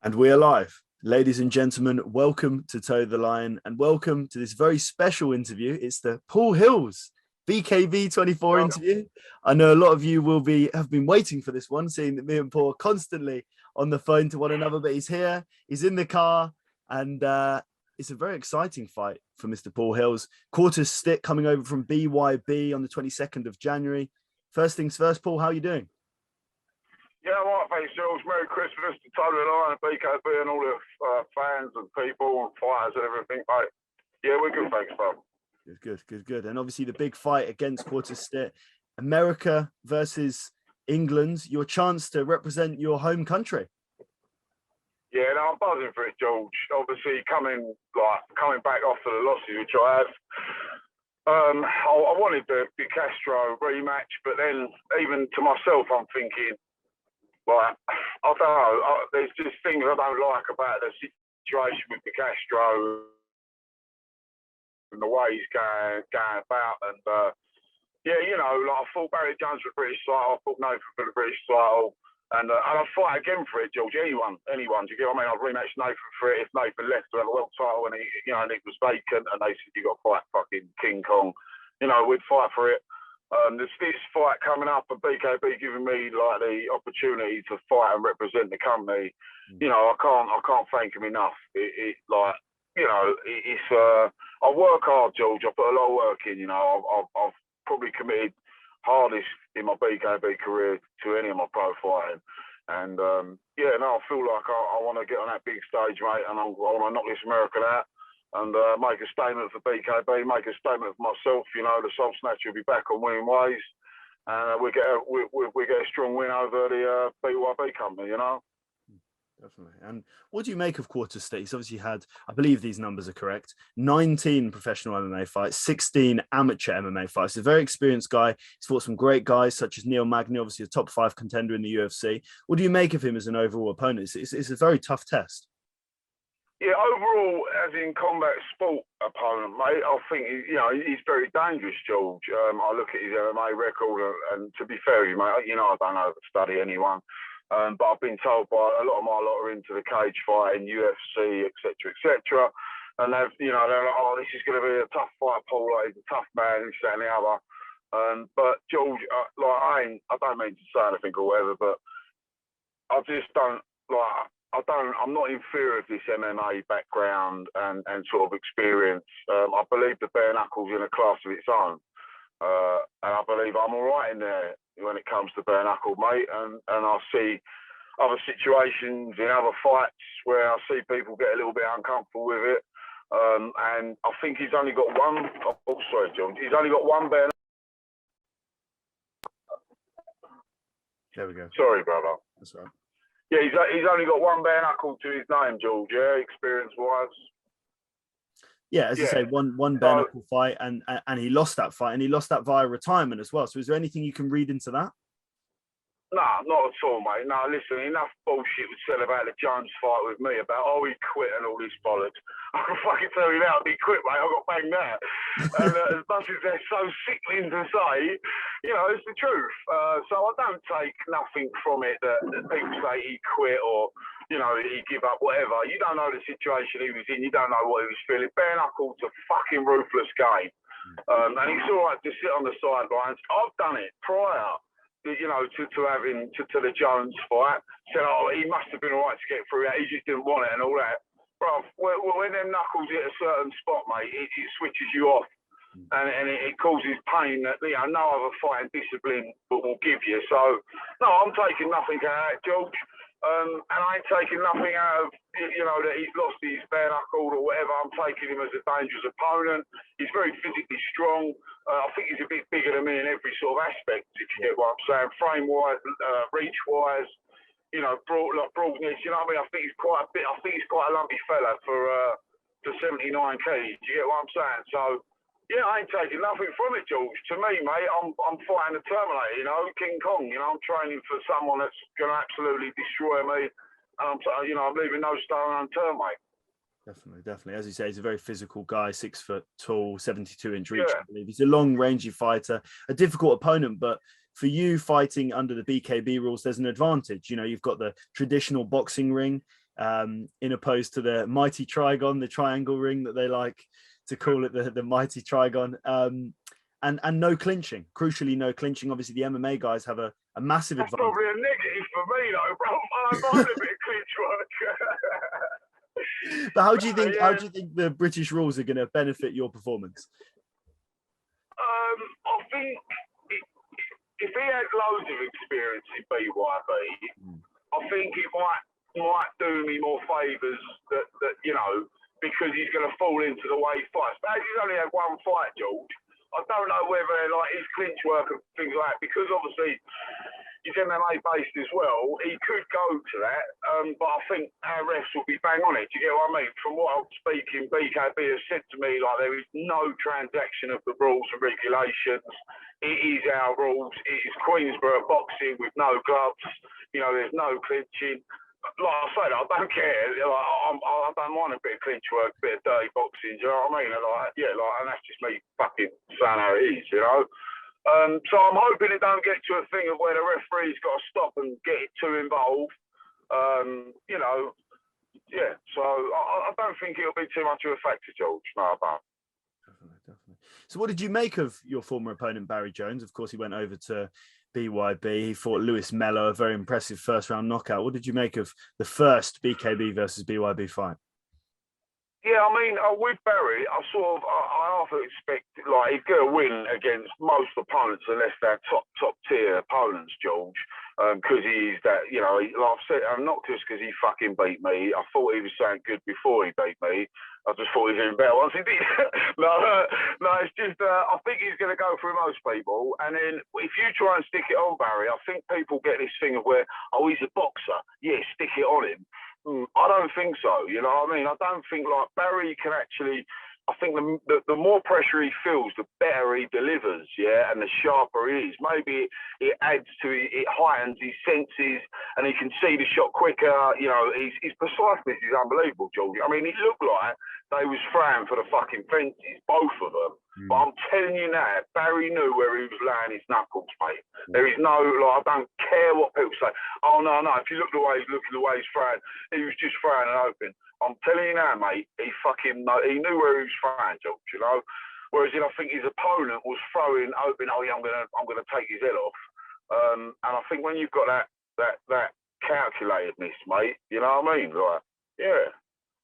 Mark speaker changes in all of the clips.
Speaker 1: And we are live. Ladies and gentlemen, welcome to Toe the Line and welcome to this very special interview. It's the Paul Hilz BKB 24 interview. I know a lot of you have been waiting for this one, seeing that me and Paul are constantly on the phone to one another, but he's here, he's in the car, and it's a very exciting fight for Mr. Paul Hilz. Quartus Stitt coming over from BYB on the 22nd of January. First things first, Paul, how are you doing?
Speaker 2: Yeah, I'm all right, thanks, Jules. Merry Christmas to Toe the Line and BKB and all the fans and people and fighters and everything, mate. Yeah, we're good, thanks, bro.
Speaker 1: Good. And obviously the big fight against Quartus Stitt, America versus England, your chance to represent your home country.
Speaker 2: Yeah, no, I'm buzzing for it, George. Obviously, coming back after the losses, which I have. I wanted the Castro rematch, but then even to myself, I'm thinking, like, I don't know, there's just things I don't like about the situation with the Castro and the way he's going about. And yeah, you know, like, I thought Barry Jones for the British title, I thought Nathan for the British title, and I'd fight again for it, George. Anyone. Do you get what I mean? I'd rematch Nathan for it if Nathan left to have a world title and he was vacant, and they said you got to fight fucking King Kong. You know, we'd fight for it. There's this fight coming up, and BKB giving me like the opportunity to fight and represent the company. You know, I can't thank him enough. I work hard, George. I put a lot of work in. You know, I've probably committed hardest in my BKB career to any of my pro fighting, and yeah, no, I feel like I want to get on that big stage, mate, and I want to knock this American out. And make a statement for BKB, make a statement for myself. You know, the Soul Snatcher will be back on winning ways, and we get a strong win over the BYB company. You know.
Speaker 1: Definitely. And what do you make of Quartus Stitt? He's obviously had, I believe these numbers are correct, 19 professional MMA fights, 16 amateur MMA fights. He's a very experienced guy. He's fought some great guys such as Neil Magny, obviously a top 5 contender in the UFC. What do you make of him as an overall opponent? It's a very tough test.
Speaker 2: Yeah, overall, as in combat sport opponent, mate, I think he's very dangerous, George. I look at his MMA record, and to be fair, mate, you know I don't overstudy anyone, but I've been told by a lot of my lot are into the cage fighting, UFC, etc., and they're like, oh, this is going to be a tough fight, Paul. Like, he's a tough man, this, that, and the other. But George, I don't mean to say anything or whatever, but I just don't like. I'm not in fear of this MMA background and sort of experience. I believe the Bare-Knuckle's in a class of its own. And I believe I'm all right in there when it comes to Bare-Knuckle, mate. And I see other situations in other fights where I see people get a little bit uncomfortable with it. And I think he's only got one. Oh, sorry, John. He's only got one Bare-Knuckle.
Speaker 1: There we go.
Speaker 2: Sorry, brother.
Speaker 1: That's right.
Speaker 2: Yeah, he's only got one Bare-Knuckle to his name, George, yeah, experience-wise.
Speaker 1: Yeah, as you say, one Bare-Knuckle fight, and he lost that fight, and he lost that via retirement as well. So is there anything you can read into that?
Speaker 2: No, not at all, mate. No, listen, enough bullshit was said about the Jones fight with me about, oh, he quit and all this bollocks. I can fucking tell you now, he quit, mate. I got banged out. And as much as they're so sickening to say, you know, it's the truth. So I don't take nothing from it that people say he quit or, you know, he give up, whatever. You don't know the situation he was in. You don't know what he was feeling. Bare-Knuckle's a fucking ruthless game. And it's all right to sit on the sidelines. I've done it prior. You know, to the Jones fight, said, oh, he must have been all right to get through that. He just didn't want it and all that. Bro, when them knuckles hit a certain spot, mate, it switches you off, and it causes pain that no other fighting discipline will give you. So, no, I'm taking nothing out of it, George. And I ain't taking nothing out of, you know, that he's lost his Bare-Knuckle or whatever. I'm taking him as a dangerous opponent. He's very physically strong. I think he's a bit bigger than me in every sort of aspect, if you get what I'm saying. Frame-wise, reach-wise, you know, broadness, you know what I mean? I think he's quite a lumpy fella for 79 kg. Do you get what I'm saying? So, yeah, I ain't taking nothing from it, George. To me, mate, I'm fighting the Terminator, you know, King Kong. You know, I'm training for someone that's going to absolutely destroy me. And I'm leaving no stone unturned, mate.
Speaker 1: Definitely. As you say, he's a very physical guy, 6 foot tall, 72-inch reach, I believe. He's a long-rangey fighter, a difficult opponent, but for you fighting under the BKB rules, there's an advantage. You know, you've got the traditional boxing ring. in opposed to the mighty trigon, the triangle ring that they like to call it, the mighty trigon. And no clinching. Crucially, no clinching. Obviously, the MMA guys have a massive
Speaker 2: That's
Speaker 1: advantage.
Speaker 2: probably a negative for me, though, bro. I mind a bit of clinch work.
Speaker 1: But how do you think? How do you think the British rules are going to benefit your performance?
Speaker 2: I think if he had loads of experience in BYB, I think it might do me more favours that you know, because he's going to fall into the way he fights. But as he's only had one fight, George, I don't know whether like his clinch work and things like that, because obviously he's MMA based as well. He could go to that, but I think our refs will be bang on it. Do you get what I mean? From what I'm speaking, BKB has said to me like there is no transaction of the rules and regulations. It is our rules. It is Queensborough boxing with no gloves. You know, there's no clinching. Like I say, I don't care. Like, I don't mind a bit of clinch work, a bit of dirty boxing. Do you know what I mean? And like, yeah, like, and that's just me fucking saying how it is, you know. So I'm hoping it don't get to a thing of where the referee's got to stop and get it too involved. You know, yeah. So I don't think it'll be too much of a factor, George. No, I don't.
Speaker 1: Definitely. So what did you make of your former opponent, Barry Jones? Of course, he went over to BYB. He fought Mello, a very impressive first-round knockout. What did you make of the first BKB versus BYB fight?
Speaker 2: Yeah, I mean, with Barry, I half expect like he's going to win against most opponents unless they're top tier opponents, George. Because he is that, you know, like I've said, not just because he fucking beat me. I thought he was saying good before he beat me. I just thought he was doing better once he did. no, it's just I think he's going to go through most people. And then if you try and stick it on Barry, I think people get this thing of where, oh, he's a boxer. Yeah, stick it on him. I don't think so. You know what I mean? I don't think like Barry can actually. I think the more pressure he feels, the better he delivers, yeah, and the sharper he is. Maybe it adds to it heightens his senses, and he can see the shot quicker. You know, his preciseness is unbelievable, George. I mean, it looked like they was throwing for the fucking fences, both of them. But I'm telling you now, Barry knew where he was laying his knuckles, mate. There is no, like, I don't care what people say. Oh, no. If you look the way he's looking, the way he's throwing, he was just throwing it open. I'm telling you now, mate, he knew where he was throwing, George, you know? Whereas I think his opponent was throwing open, oh, yeah, I'm gonna take his head off. And I think when you've got that calculatedness, mate, you know what I mean? Like, yeah.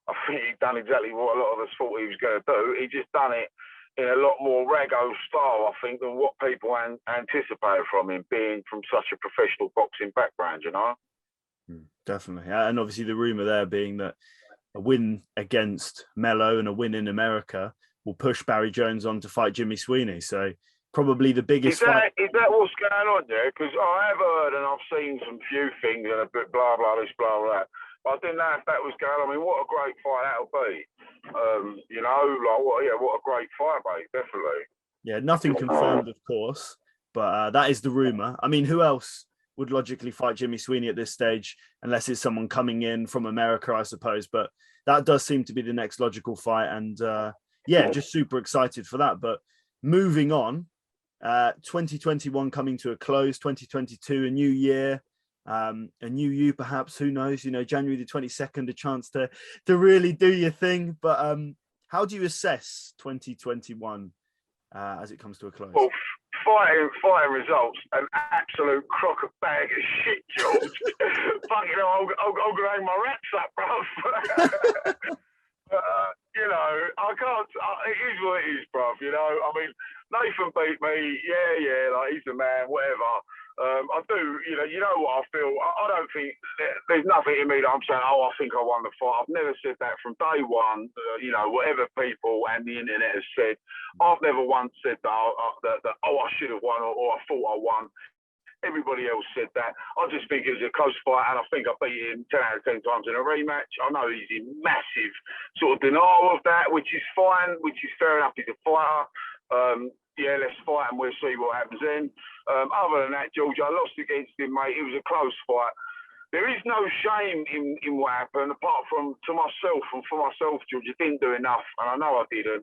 Speaker 2: I think he'd done exactly what a lot of us thought he was going to do. He just done it in a lot more raggo style, I think, than what people anticipated from him, being from such a professional boxing background, you know?
Speaker 1: Definitely. And obviously the rumour there being that a win against Mello and a win in America will push Barry Jones on to fight Jimmy Sweeney. So probably the biggest fight.
Speaker 2: Is that what's going on there? Because I have heard and I've seen some few things and a bit blah, blah, this, blah, blah, that. I didn't know if that was going on. I mean, what a great fight that'll be. You know, like, what a great fight, mate, definitely.
Speaker 1: Yeah, nothing confirmed, of course, but that is the rumour. I mean, who else would logically fight Jimmy Sweeney at this stage, unless it's someone coming in from America, I suppose. But that does seem to be the next logical fight. And yeah, just super excited for that. But moving on, 2021 coming to a close, 2022, a new year, a new you, perhaps, who knows, you know, January the 22nd, a chance to really do your thing. But how do you assess 2021 as it comes to a close?
Speaker 2: Well, fighting results, an absolute crock of bag of shit, George. Fucking hell, I'm gonna hang my rats up, bruv. You know, I can't. It is what it is, bruv. You know, I mean, Nathan beat me. Yeah, like he's the man. Whatever. I do. You know what I feel. I don't think there's nothing in me that I'm saying. Oh, I think I won the fight. I've never said that from day one. You know, whatever people and the internet has said, I've never once said that. I should have won or I thought I won. Everybody else said that. I just think it was a close fight, and I think I beat him 10 out of 10 times in a rematch. I know he's in massive sort of denial of that, which is fine, which is fair enough. He's a fighter. Yeah, let's fight and we'll see what happens then. Other than that, George, I lost against him, mate. It was a close fight. There is no shame in what happened, apart from to myself. And for myself, George, I didn't do enough, and I know I didn't.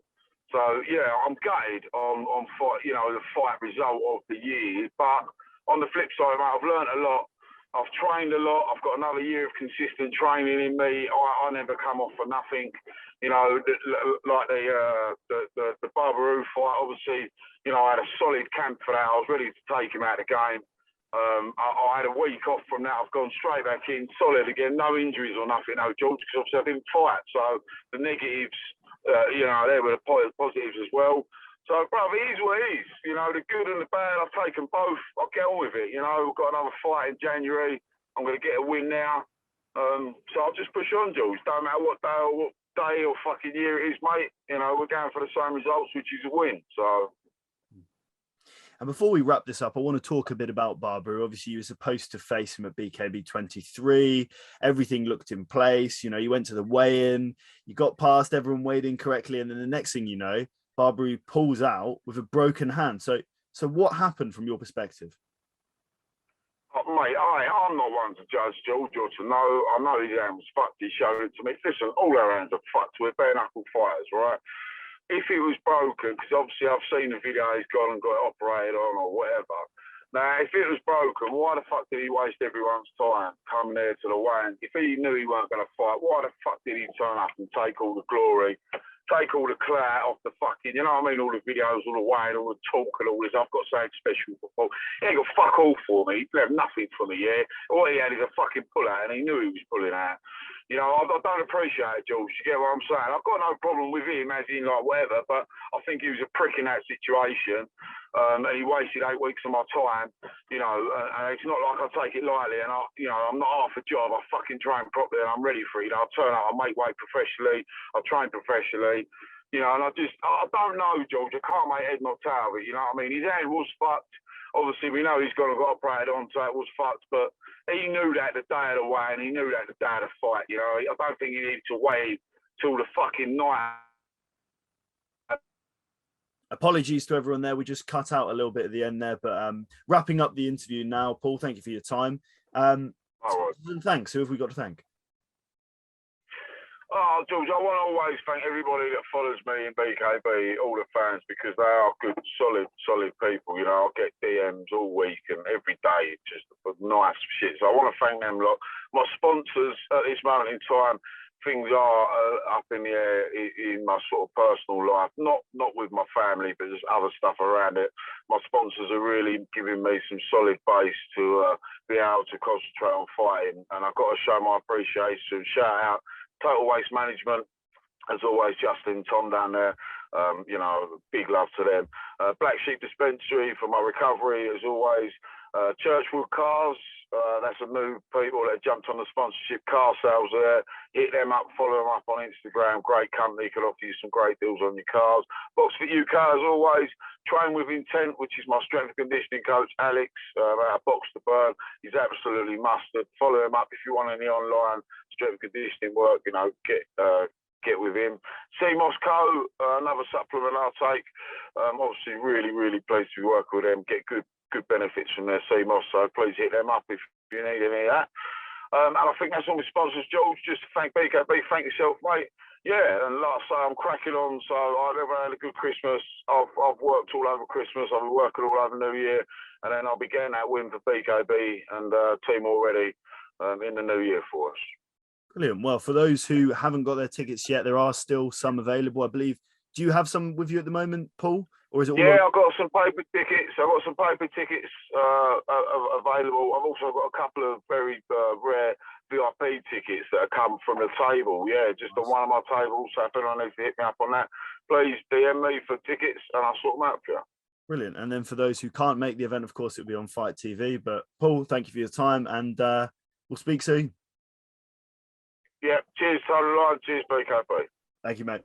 Speaker 2: So, yeah, I'm gutted on fight, you know, the fight result of the year. But on the flip side, mate, I've learned a lot. I've trained a lot. I've got another year of consistent training in me. I never come off for nothing. You know, like the Bare-Knuckle fight, obviously, you know, I had a solid camp for that. I was ready to take him out of the game. I had a week off from that. I've gone straight back in, solid again, no injuries or nothing, no, George, because obviously I didn't fight. So the negatives, you know, there were the positives as well. So, brother, it is what it is. You know, the good and the bad, I've taken both. I'll get on with it. You know, we've got another fight in January. I'm going to get a win now. So I'll just push on, Jules. Don't matter what day or fucking year it is, mate. You know, we're going for the same results, which is a win. So.
Speaker 1: And before we wrap this up, I want to talk a bit about Barbara. Obviously, you were supposed to face him at BKB 23. Everything looked in place. You know, you went to the weigh-in, you got past everyone weighed in correctly. And then the next thing you know, Barbara pulls out with a broken hand. So what happened from your perspective?
Speaker 2: Oh, mate, I'm not one to judge George or to know. I know his hand was fucked. He showed it to me. Listen, all our hands are fucked. We're bare-knuckle fighters, right? If it was broken, because obviously I've seen the video he's gone and got it operated on or whatever. Now, if it was broken, why the fuck did he waste everyone's time coming there to the weigh-in? If he knew he weren't going to fight, why the fuck did he turn up and take all the glory, take all the clout off the fucking, you know what I mean, all the videos, all the weighing, all the talk and all this. I've got something special for Paul. He ain't got fuck all for me. He didn't have nothing for me, yeah? All he had is a fucking pull-out, and he knew he was pulling out. You know, I don't appreciate it, George. You get what I'm saying? I've got no problem with him, as in, like, whatever, but I think he was a prick in that situation. And he wasted 8 weeks of my time, you know, and it's not like I take it lightly. And, you know, I'm not half a job. I fucking train properly and I'm ready for it. You know, I turn up, I make weight professionally, I train professionally, you know, and I don't know, George. I can't make head nor tail of it, you know what I mean? His hand was fucked. Obviously, we know he's got to get operated on, so it was fucked, but he knew that the day of the weigh, and he knew that the day of the fight, you know. I don't think he needed to wait till the fucking night.
Speaker 1: Apologies to everyone there. We just cut out a little bit at the end there, but wrapping up the interview now. Paul, thank you for your time.
Speaker 2: All right.
Speaker 1: Thanks. Who have we got to thank?
Speaker 2: Oh, George, I want to always thank everybody that follows me in BKB, all the fans, because they are good, solid people. You know, I get DMs all week and every day, just nice shit. So I want to thank them a lot. My sponsors at this moment in time, things are up in the air in my sort of personal life, not with my family, but there's other stuff around it. My sponsors are really giving me some solid base to be able to concentrate on fighting, and I've got to show my appreciation. Shout out Total Waste Management, as always, Justin, Tom down there. You know, big love to them. Black Sheep Dispensary for my recovery, as always. Churchwood Cars, that's a new people that jumped on the sponsorship. Car sales there. Hit them up, follow them up on Instagram. Great company, can offer you some great deals on your cars. Boxfit UK, as always. Train with Intent, which is my strength and conditioning coach, Alex, our Box to Burn. He's absolutely mustard. Follow him up if you want any online strength and conditioning work, you know, get with him. CMOS Co, another supplement I'll take. Obviously, really pleased to be working with them. Get good benefits from their CMOS, so please hit them up if you need any of that. And I think that's all my sponsors, George. Just to thank BKB, thank yourself, mate. Yeah, and like I say, I'm cracking on, so I never had a good Christmas. I've worked all over Christmas, I've been working all over New Year, and then I'll be getting that win for BKB and team already in the new year for us.
Speaker 1: Brilliant. Well, for those who haven't got their tickets yet, there are still some available, I believe. Do you have some with you at the moment, Paul? Or is it all
Speaker 2: I've got some paper tickets. Available. I've also got a couple of very rare VIP tickets that have come from the table. Yeah, just on one of my tables. So if anyone needs to hit me up on that, please DM me for tickets and I'll sort them out for you. Brilliant.
Speaker 1: And then for those who can't make the event, of course, it'll be on Fight TV. But Paul, thank you for your time, and we'll speak soon.
Speaker 2: Yeah, cheers, Total Line. Cheers, BKB.
Speaker 1: Thank you, mate.